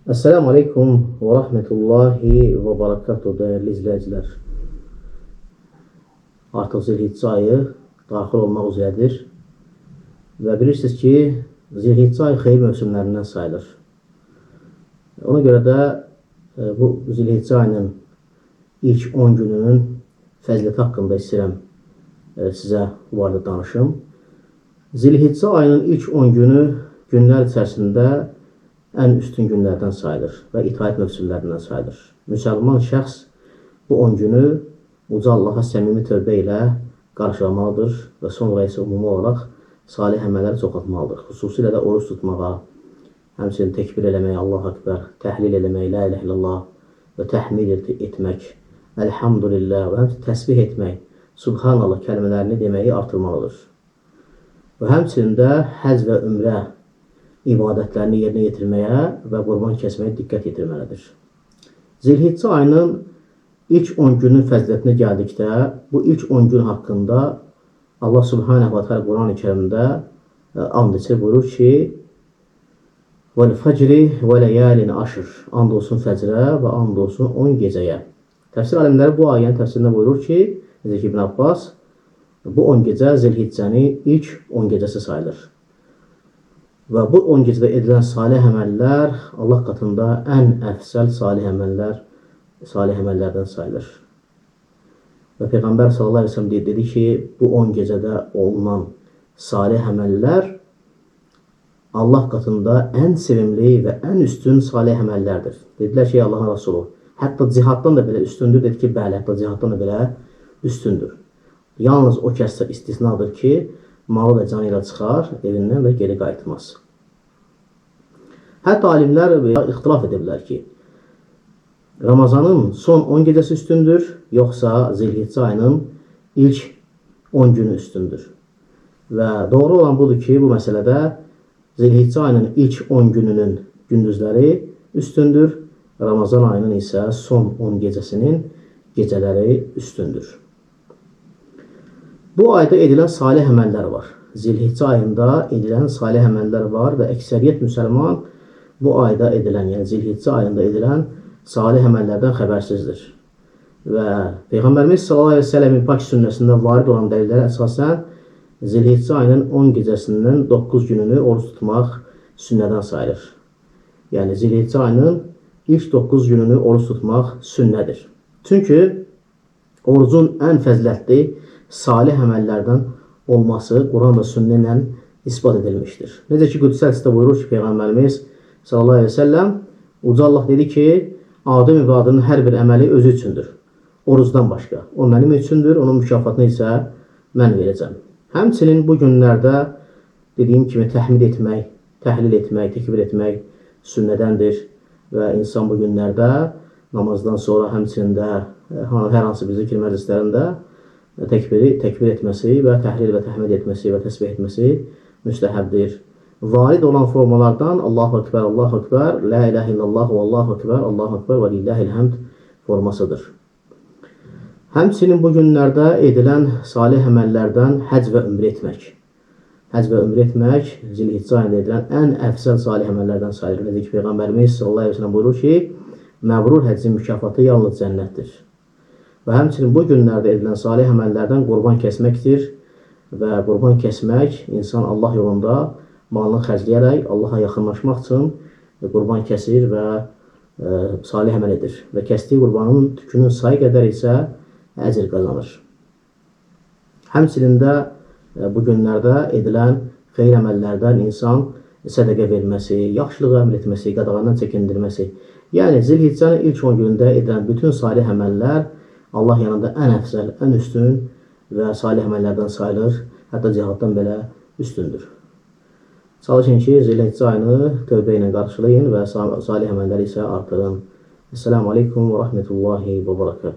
Esselamu Aleyküm ve Rahmetullahi ve Berekatuhu değerli izleyiciler. Artıq Zilhiccə ayı daxil olmaq üzrədir və bilirsiniz ki, Zilhiccə ayı xeyir mövsümlərindən sayılır. Ona görə də bu Zilhiccə ayının ilk 10 gününün fəziləti haqqında istəyirəm sizə bu arada danışım. Zilhiccə ayının ilk 10 günü günlər içərisində ən üstün günlərdən sayılır və itaət mövsümlərindən sayılır. Müsəlman şəxs bu 10 günü Uca Allaha səmimi tövbə ilə qarşılamalıdır və sonra isə ümumi olaraq salih əməlləri çoxaltmalıdır. Xüsusilə də oruç tutmağa, həmçinin təkbir eləmək, Allahu Ekber, təhlil eləmək, la ilahe illallah və təhmid etmək, elhamdülillah və həmçinin təsbih etmək, subhanallah kəlmələrini deməyi artırmalıdır. Və həmçinin də həc və ümrə ibadətlərini yerinə yetirməyə və qurban kəsməyə diqqət yetirməlidir. Zilhiccə ayının ilk 10 günün fəzilətinə gəldikdə, bu ilk 10 gün haqqında Allah Subhanahu wa Ta'ala Quran-ı Kərimdə and içir, buyurur ki, "Vəl-fəcri və ləyalin aşr." And olsun fəcrə və and olsun 10 gecəyə. Təfsir alimləri bu ayənin təfsirində buyurur ki, necə ki İbn Abbas, bu 10 gecə Zilhiccənin ilk 10 gecəsi sayılır. Və bu 10 gecədə edilən salih əməllər Allah qatında ən əfsəl salih əməllərdən sayılır. Və Peyğəmbər sallallahu əleyhi və səlləm dedi ki, bu 10 gecədə olunan salih əməllər Allah qatında ən sevimli və ən üstün salih əməllərdir. Dedilər ki, Allahın Rasulü, hətta cihaddan da belə üstündür. Dedi ki, bəli, hətta cihaddan da belə üstündür. Yalnız o kəssə istisnadır ki, malı və canı ilə çıxar evindən və geri qayıtmaz. Hətta alimlər ixtilaf edirlər ki, Ramazanın son 10 gecəsi üstündür, yoxsa Zilhiccə ayının ilk 10 günü üstündür. Və doğru olan budur ki, bu məsələdə Zilhiccə ayının ilk 10 gününün gündüzləri üstündür, Ramazan ayının isə son 10 gecəsinin gecələri üstündür. Bu ayda edilən salih əməllər var. Zilhiccə ayında edilən salih əməllər var və əksəriyyət müsəlman bu ayda edilən, yəni Zilhiccə ayında edilən salih əməllərdən xəbərsizdir. Və Peyğəmbərimiz sallallahu əleyhi və səlləmin pak sünnəsində varid olan dəlillərə əsasən Zilhiccə ayının 10 gecəsindən 9 gününü oruç tutmaq sünnədən sayılır. Yəni Zilhiccə ayının ilk 9 gününü oruç tutmaq sünnədir. Çünki orucun ən fəzilətli salih əməllərdən olması Quran və sünnə ilə isbat edilmişdir. Necə ki Qüdüs hədisdə buyurur ki, Peyğəmbərimiz sallallahu əleyhi və səlləm, Uca Allah dedi ki, Adəm övladının hər bir əməli özü üçündür. Orucdan başqa. O mənim üçündür, onun mükafatını isə mən verəcəm. Həmçinin bu günlərdə dediyim kimi təhmid etmək, təhlil etmək, təkbir etmək sünnədəndir və insan bu günlərdə namazdan sonra həmçində hər hansı bir zikr məclislərində təkbir etməsi və təhlil və təhmid etməsi və təsbih etməsi müstəhəbdir. Varid olan formalardan Allahu Ekber, Allahu Ekber, La ilahe illallah və Allahu Ekber, Allahu Ekber və lillahil həmd formasıdır. Həmçinin bu günlərdə edilən salih əməllərdən həc və ümrə etmək. Həc və ümrə etmək Zilhiccə ayında edilən ən əfsəl salih əməllərdən sayılır. Necə ki Peyğəmbərimiz sallallahu əleyhi və səlləm buyurur ki, məbrur həccin mükafatı yalnız cənnətdir. Və həmçinin bu günlərdə edilən salih əməllərdən qurban kəsməkdir və qurban kəsmək insan Allah yolunda malını xərcləyərək Allaha yaxınlaşmaq üçün qurban kəsir və salih əməl edir. Və kəsdiyi qurbanın tükünün sayı qədər isə əcr qazanır. Həmçinin də bu günlərdə edilən xeyir əməllərdən insan sədəqə verməsi, yaxşılıq əmr etməsi, qadağandan çəkindirməsi. Yəni Zilhiccənin ilk 10 günündə edilən bütün salih əməllər Allah yanında ən əfsəl, ən üstün və salih əməllərdən sayılır. Hətta cihaddan belə üstündür. Çalışın ki, Zilhiccə ayını tövbə ilə qarşılayın və salih əməlləri isə artırın. Esselamu Aleyküm və Rahmetullahi və Berekatuhu.